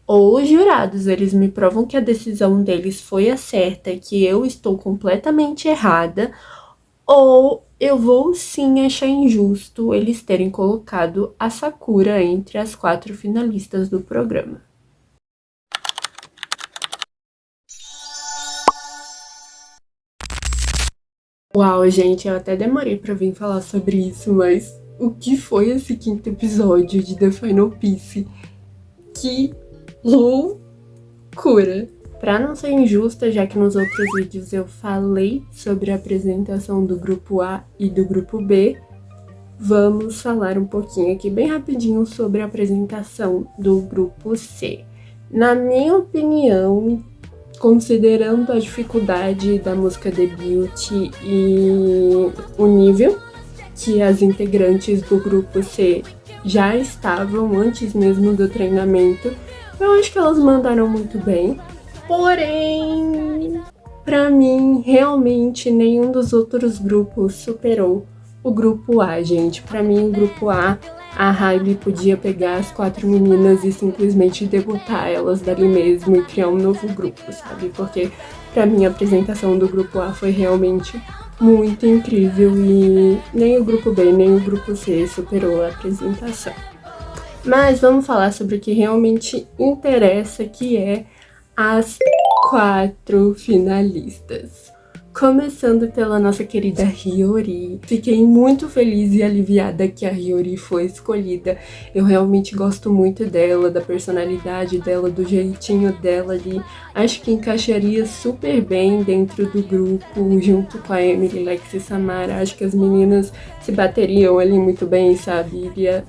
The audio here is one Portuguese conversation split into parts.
ou os jurados, eles me provam que a decisão deles foi a certa, que eu estou completamente errada, ou eu vou sim achar injusto eles terem colocado a Sakura entre as 4 finalistas do programa. Uau, gente, eu até demorei pra vir falar sobre isso, mas o que foi esse 5º episódio de The Final Piece? Que loucura! Pra não ser injusta, já que nos outros vídeos eu falei sobre a apresentação do grupo A e do grupo B, vamos falar um pouquinho aqui bem rapidinho sobre a apresentação do grupo C. Na minha opinião, considerando a dificuldade da música debut e o nível que as integrantes do grupo C já estavam antes mesmo do treinamento, eu acho que elas mandaram muito bem. Porém, pra mim, realmente nenhum dos outros grupos superou o grupo A, gente. Pra mim, o grupo A, a Hailey podia pegar as 4 meninas e simplesmente debutar elas dali mesmo e criar um novo grupo, sabe? Porque pra mim a apresentação do grupo A foi realmente muito incrível e nem o grupo B nem o grupo C superou a apresentação. Mas vamos falar sobre o que realmente interessa, que é as 4 finalistas. Começando pela nossa querida Hiyori. Fiquei muito feliz e aliviada que a Hiyori foi escolhida. Eu realmente gosto muito dela, da personalidade dela, do jeitinho dela ali. Acho que encaixaria super bem dentro do grupo, junto com a Emily, Lex e Samara. Acho que as meninas se bateriam ali muito bem, sabe? Iria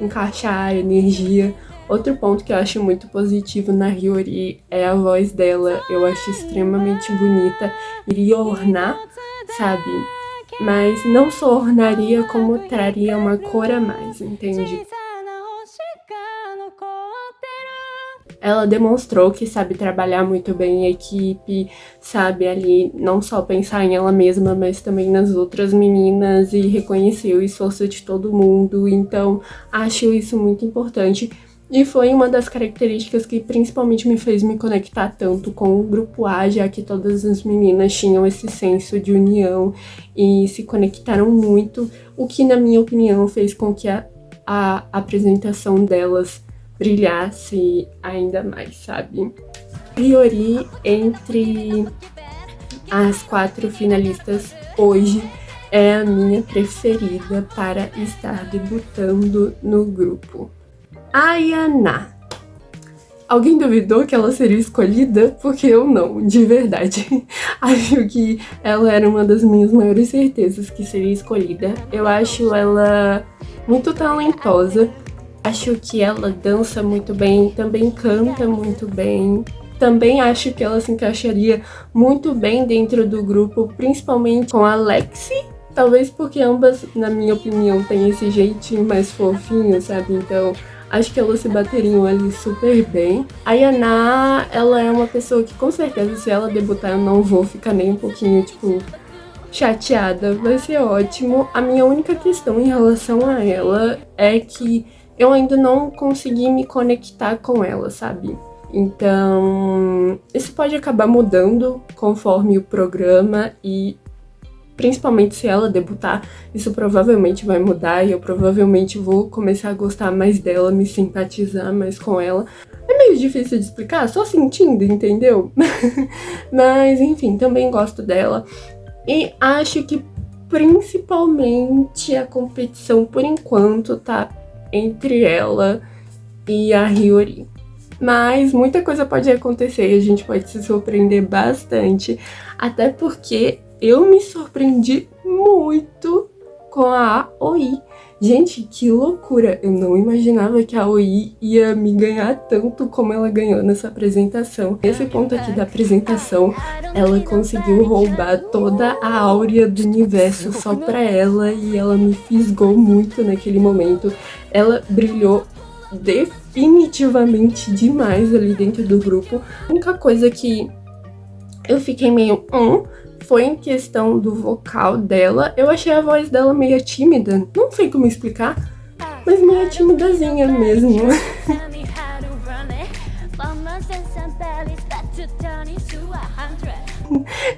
encaixar a energia. Outro ponto que eu acho muito positivo na Hiyori é a voz dela. Eu acho extremamente bonita. Iria ornar, sabe? Mas não só ornaria, como traria uma cor a mais, entende? Ela demonstrou que sabe trabalhar muito bem em equipe, sabe ali não só pensar em ela mesma, mas também nas outras meninas e reconhecer o esforço de todo mundo. Então, acho isso muito importante. E foi uma das características que principalmente me fez me conectar tanto com o grupo A, já que todas as meninas tinham esse senso de união e se conectaram muito, o que, na minha opinião, fez com que a apresentação delas brilhasse ainda mais, sabe? Hiyori, entre as 4 finalistas hoje, é a minha preferida para estar debutando no grupo. Ayana. Alguém duvidou que ela seria escolhida? Porque eu não, de verdade. Acho que ela era uma das minhas maiores certezas que seria escolhida. Eu acho ela muito talentosa. Acho que ela dança muito bem, também canta muito bem. Também acho que ela se encaixaria muito bem dentro do grupo, principalmente com a Lexi. Talvez porque ambas, na minha opinião, têm esse jeitinho mais fofinho, sabe? Então, acho que elas se bateriam ali super bem. A Yana, ela é uma pessoa que, com certeza, se ela debutar, eu não vou ficar nem um pouquinho, tipo, chateada. Vai ser ótimo. A minha única questão em relação a ela é que eu ainda não consegui me conectar com ela, sabe? Então, isso pode acabar mudando conforme o programa e principalmente se ela debutar, isso provavelmente vai mudar e eu provavelmente vou começar a gostar mais dela, me simpatizar mais com ela. É meio difícil de explicar, só sentindo, entendeu? Mas, enfim, também gosto dela. E acho que principalmente a competição, por enquanto, tá entre ela e a Hiyori. Mas muita coisa pode acontecer e a gente pode se surpreender bastante, até porque eu me surpreendi muito com a Aoi. Gente, que loucura! Eu não imaginava que a Aoi ia me ganhar tanto como ela ganhou nessa apresentação. Nesse ponto aqui da apresentação, ela conseguiu roubar toda a áurea do universo só pra ela e ela me fisgou muito naquele momento. Ela brilhou definitivamente demais ali dentro do grupo. A única coisa que eu fiquei meio foi em questão do vocal dela. Eu achei a voz dela meio tímida, não sei como explicar, mas meio timidazinha mesmo.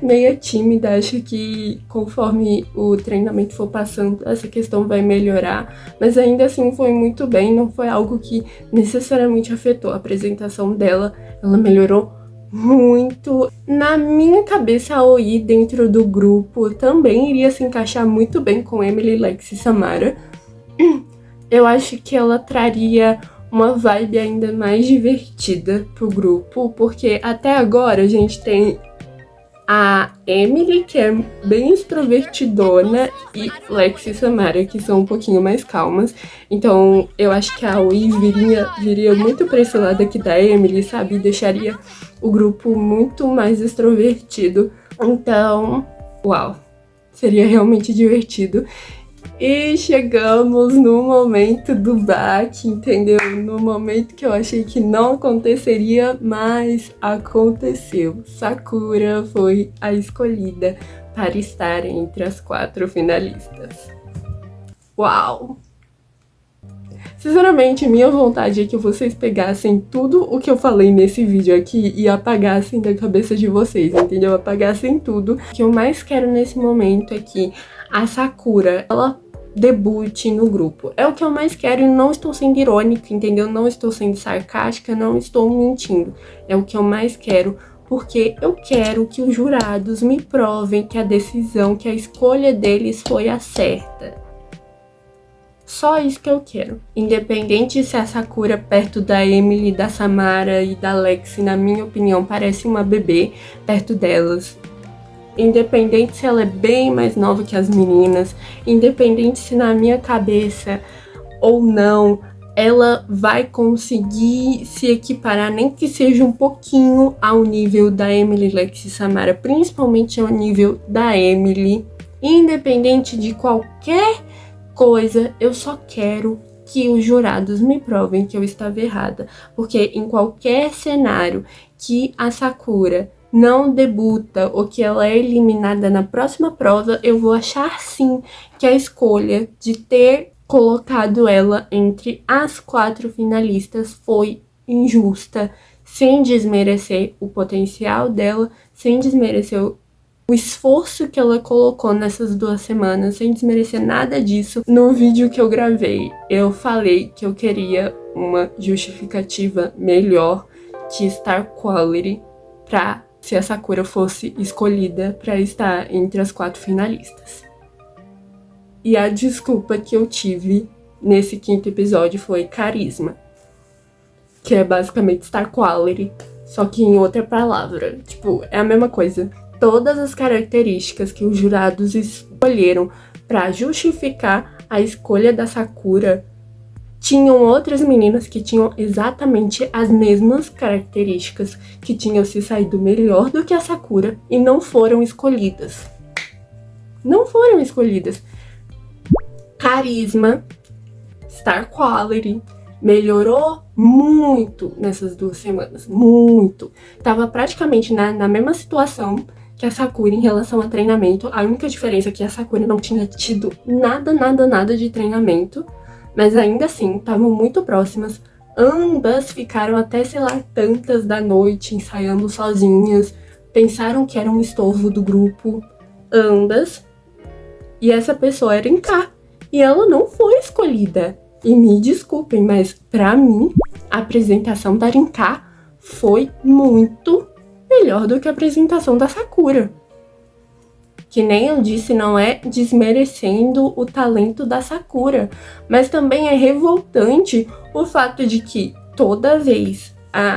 Meia tímida, acho que conforme o treinamento for passando, essa questão vai melhorar, mas ainda assim foi muito bem, não foi algo que necessariamente afetou a apresentação dela, ela melhorou muito. Na minha cabeça, a Oi dentro do grupo também iria se encaixar muito bem com Emily, Lex e Samara. Eu acho que ela traria uma vibe ainda mais divertida pro grupo, porque até agora a gente tem a Emily, que é bem extrovertidona, e Lex e Samara, que são um pouquinho mais calmas. Então, eu acho que a Oi viria muito pra esse lado aqui da Emily, sabe? E deixaria o grupo muito mais extrovertido. Então, uau, seria realmente divertido. E chegamos no momento do baque, entendeu? No momento que eu achei que não aconteceria, mas aconteceu. Sakura foi a escolhida para estar entre as 4 finalistas. Uau! Sinceramente, minha vontade é que vocês pegassem tudo o que eu falei nesse vídeo aqui e apagassem da cabeça de vocês, entendeu? Apagassem tudo. O que eu mais quero nesse momento é que a Sakura, ela debute no grupo. É o que eu mais quero e não estou sendo irônica, entendeu? Não estou sendo sarcástica, não estou mentindo. É o que eu mais quero, porque eu quero que os jurados me provem que a decisão, que a escolha deles foi a certa. Só isso que eu quero. Independente se a Sakura perto da Emily, da Samara e da Lexi, na minha opinião, parece uma bebê perto delas. Independente se ela é bem mais nova que as meninas, independente se na minha cabeça ou não, ela vai conseguir se equiparar, nem que seja um pouquinho, ao nível da Emily, Lex e Samara, principalmente ao nível da Emily. Independente de qualquer coisa, eu só quero que os jurados me provem que eu estava errada, porque em qualquer cenário que a Sakura não debuta ou que ela é eliminada na próxima prova, eu vou achar sim que a escolha de ter colocado ela entre as 4 finalistas foi injusta, sem desmerecer o potencial dela, sem desmerecer o esforço que ela colocou nessas 2 semanas, sem desmerecer nada disso. No vídeo que eu gravei, eu falei que eu queria uma justificativa melhor que Star Quality pra se a Sakura fosse escolhida para estar entre as 4 finalistas. E a desculpa que eu tive nesse 5º episódio foi carisma, que é basicamente Star Quality, só que em outra palavra. Tipo, é a mesma coisa. Todas as características que os jurados escolheram para justificar a escolha da Sakura tinham outras meninas que tinham exatamente as mesmas características, que tinham se saído melhor do que a Sakura e não foram escolhidas. Não foram escolhidas. Carisma, Star Quality, melhorou muito nessas 2 semanas. Muito. Tava praticamente na mesma situação que a Sakura em relação a treinamento. A única diferença é que a Sakura não tinha tido nada de treinamento. Mas ainda assim, estavam muito próximas. Ambas ficaram até, sei lá, tantas da noite ensaiando sozinhas. Pensaram que era um estorvo do grupo. Ambas. E essa pessoa era Rinka. E ela não foi escolhida. E me desculpem, mas pra mim, a apresentação da Rinka foi muito melhor do que a apresentação da Sakura. Que nem eu disse, não é desmerecendo o talento da Sakura, mas também é revoltante o fato de que toda vez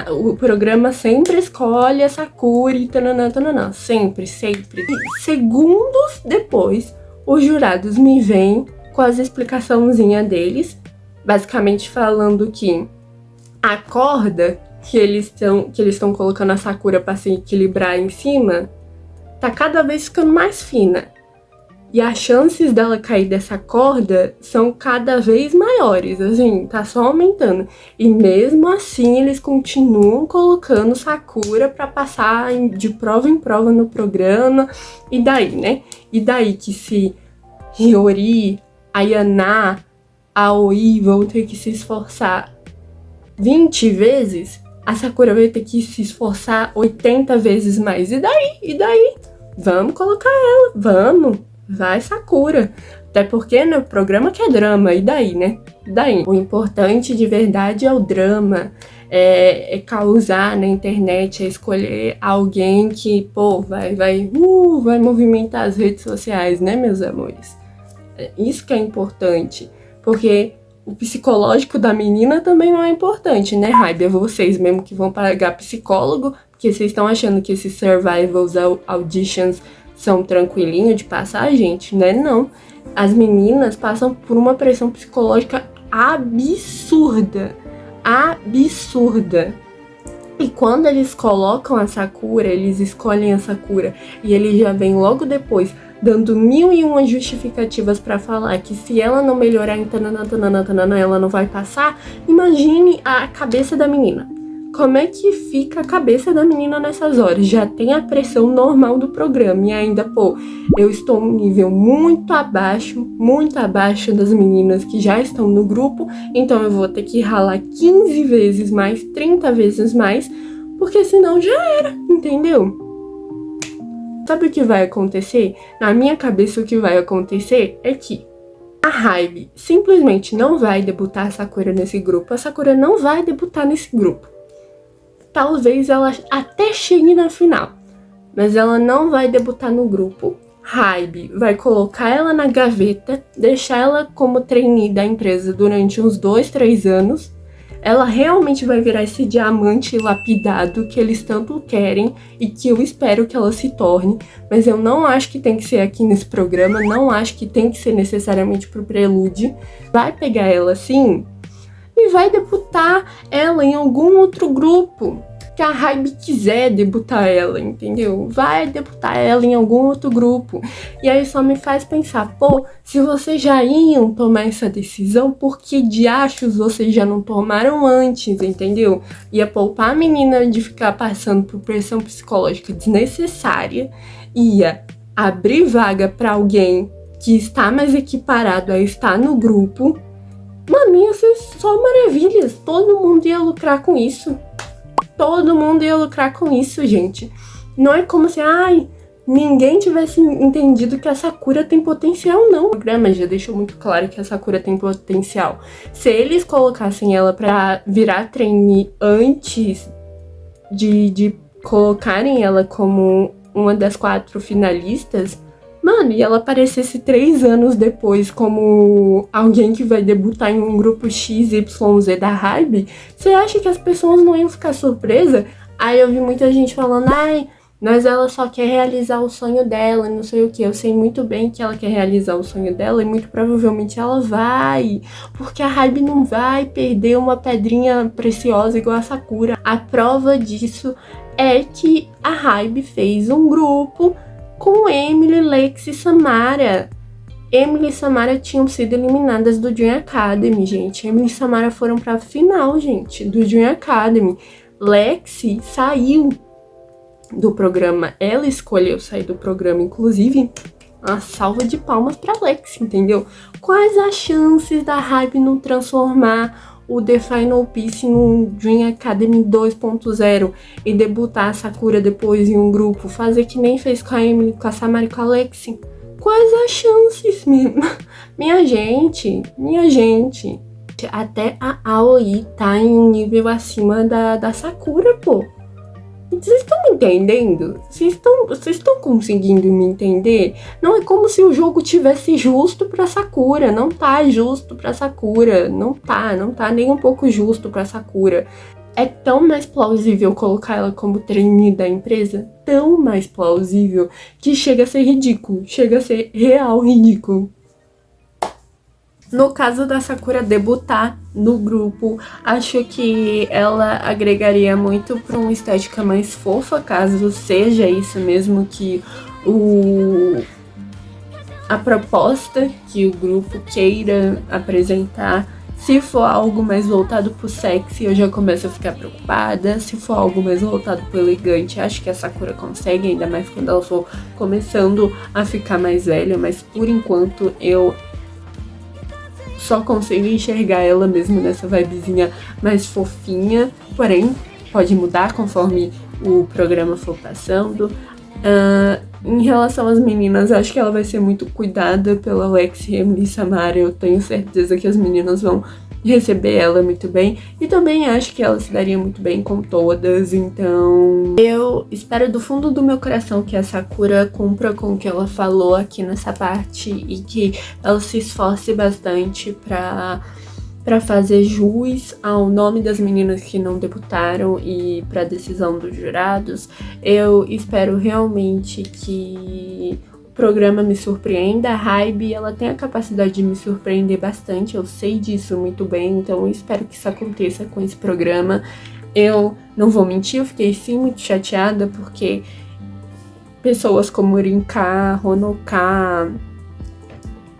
o programa sempre escolhe a Sakura e tananã, sempre. E segundos depois, os jurados me vêm com as explicaçãozinhas deles, basicamente falando que a corda que eles estão colocando a Sakura para se equilibrar em cima tá cada vez ficando mais fina. E as chances dela cair dessa corda são cada vez maiores, assim, tá só aumentando. E mesmo assim, eles continuam colocando Sakura pra passar de prova em prova no programa. E daí, né? E daí que se Hiyori, a Yana, a Oi vão ter que se esforçar 20 vezes, a Sakura vai ter que se esforçar 80 vezes mais. E daí? E daí? Vamos colocar ela, vamos. Vai, Sakura. Até porque no programa que é drama, e daí, né? E daí? O importante de verdade é o drama. É causar na internet, é escolher alguém que, pô, vai movimentar as redes sociais, né, meus amores? Isso que é importante. Porque o psicológico da menina também não é importante, né, Hybe? É vocês mesmo que vão pagar psicólogo, porque vocês estão achando que esses survivals, auditions são tranquilinho de passar, gente, né? Não. As meninas passam por uma pressão psicológica absurda. Absurda. E quando eles colocam a Sakura, eles escolhem a Sakura, e ele já vem logo depois dando 1001 justificativas pra falar que se ela não melhorar em tanana, ela não vai passar. Imagine a cabeça da menina. Como é que fica a cabeça da menina nessas horas? Já tem a pressão normal do programa e ainda, pô, eu estou num nível muito abaixo das meninas que já estão no grupo, então eu vou ter que ralar 15 vezes mais, 30 vezes mais, porque senão já era, entendeu? Sabe o que vai acontecer? Na minha cabeça, o que vai acontecer é que a Hybe simplesmente não vai debutar a Sakura nesse grupo. A Sakura não vai debutar nesse grupo. Talvez ela até chegue na final, mas ela não vai debutar no grupo. Hybe vai colocar ela na gaveta, deixar ela como trainee da empresa durante uns 2, 3 anos. Ela realmente vai virar esse diamante lapidado que eles tanto querem e que eu espero que ela se torne, mas eu não acho que tem que ser aqui nesse programa, não acho que tem que ser necessariamente pro Prelude. Vai pegar ela sim e vai debutar ela em algum outro grupo que a Hybe quiser debutar ela, entendeu? Vai debutar ela em algum outro grupo. E aí só me faz pensar, pô, se vocês já iam tomar essa decisão, por que diachos vocês já não tomaram antes, entendeu? Ia poupar a menina de ficar passando por pressão psicológica desnecessária, ia abrir vaga pra alguém que está mais equiparado a estar no grupo. Mano, ia ser só maravilhas. Todo mundo ia lucrar com isso. Todo mundo ia lucrar com isso, gente. Não é como se, ninguém tivesse entendido que a Sakura tem potencial, não. O programa já deixou muito claro que a Sakura tem potencial. Se eles colocassem ela pra virar trainee antes de colocarem ela como uma das 4 finalistas, mano, e ela aparecesse 3 anos depois como alguém que vai debutar em um grupo XYZ da Hybe, você acha que as pessoas não iam ficar surpresas? Aí eu vi muita gente falando, mas ela só quer realizar o sonho dela, não sei o que. Eu sei muito bem que ela quer realizar o sonho dela e muito provavelmente ela vai, porque a Hybe não vai perder uma pedrinha preciosa igual a Sakura. A prova disso é que a Hybe fez um grupo com Emily, Lex e Samara. Emily e Samara tinham sido eliminadas do Dream Academy, gente. Emily e Samara foram pra final, gente, do Dream Academy. Lexi saiu do programa. Ela escolheu sair do programa, inclusive. Uma salva de palmas pra Lexi, entendeu? Quais as chances da Hybe não transformar o The Final Piece em um Dream Academy 2.0 e debutar a Sakura depois em um grupo, fazer que nem fez com a Emily, com a Samara e com a Lexi? Quais as chances, minha gente? Até a Aoi tá em um nível acima da Sakura, pô. Vocês estão me entendendo? Vocês estão conseguindo me entender? Não é como se o jogo tivesse justo pra Sakura. Não tá justo pra Sakura. Não tá nem um pouco justo pra Sakura. É tão mais plausível colocar ela como trainee da empresa, tão mais plausível, que chega a ser ridículo. Chega a ser real ridículo. No caso da Sakura debutar no grupo, acho que ela agregaria muito para uma estética mais fofa, caso seja isso mesmo que a proposta que o grupo queira apresentar. Se for algo mais voltado pro sexy, eu já começo a ficar preocupada. Se for algo mais voltado pro elegante, acho que a Sakura consegue, ainda mais quando ela for começando a ficar mais velha, mas por enquanto eu só consigo enxergar ela mesmo nessa vibezinha mais fofinha, porém pode mudar conforme o programa for passando. Em relação às meninas, acho que ela vai ser muito cuidada pela Lexi, Emily e Samara. Eu tenho certeza que as meninas vão receber ela muito bem. E também acho que ela se daria muito bem com todas. Então, eu espero do fundo do meu coração que a Sakura cumpra com o que ela falou aqui nessa parte e que ela se esforce bastante pra fazer jus ao nome das meninas que não debutaram e para a decisão dos jurados. Eu espero realmente que o programa me surpreenda. A Hybe, ela tem a capacidade de me surpreender bastante, eu sei disso muito bem, então eu espero que isso aconteça com esse programa. Eu não vou mentir, eu fiquei sim muito chateada porque pessoas como Rinka, Honoka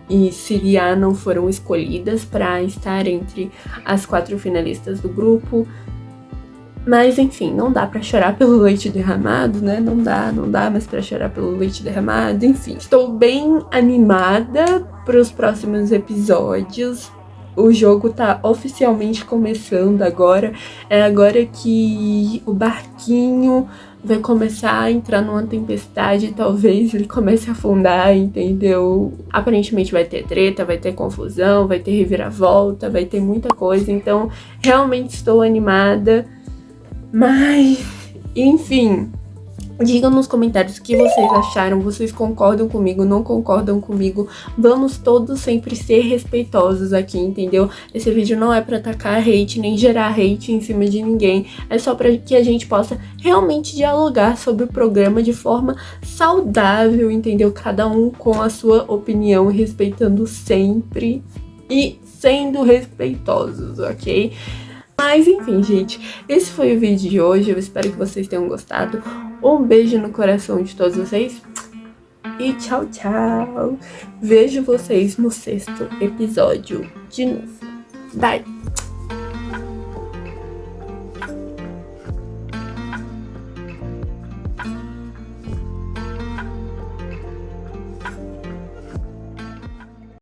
e Siria não foram escolhidas para estar entre as 4 finalistas do grupo. Mas enfim, não dá para chorar pelo leite derramado, né? Não dá mais para chorar pelo leite derramado. Enfim, estou bem animada para os próximos episódios. O jogo tá oficialmente começando agora. É agora que o barquinho vai começar a entrar numa tempestade, talvez ele comece a afundar, entendeu? Aparentemente vai ter treta, vai ter confusão, vai ter reviravolta, vai ter muita coisa, então realmente estou animada. Mas, enfim, digam nos comentários o que vocês acharam, vocês concordam comigo, não concordam comigo, vamos todos sempre ser respeitosos aqui, entendeu? Esse vídeo não é pra atacar hate, nem gerar hate em cima de ninguém, é só pra que a gente possa realmente dialogar sobre o programa de forma saudável, entendeu? Cada um com a sua opinião, respeitando sempre e sendo respeitosos, ok? Mas enfim, gente, esse foi o vídeo de hoje, eu espero que vocês tenham gostado. Um beijo no coração de todos vocês e tchau, tchau. Vejo vocês no 6º episódio de novo. Bye!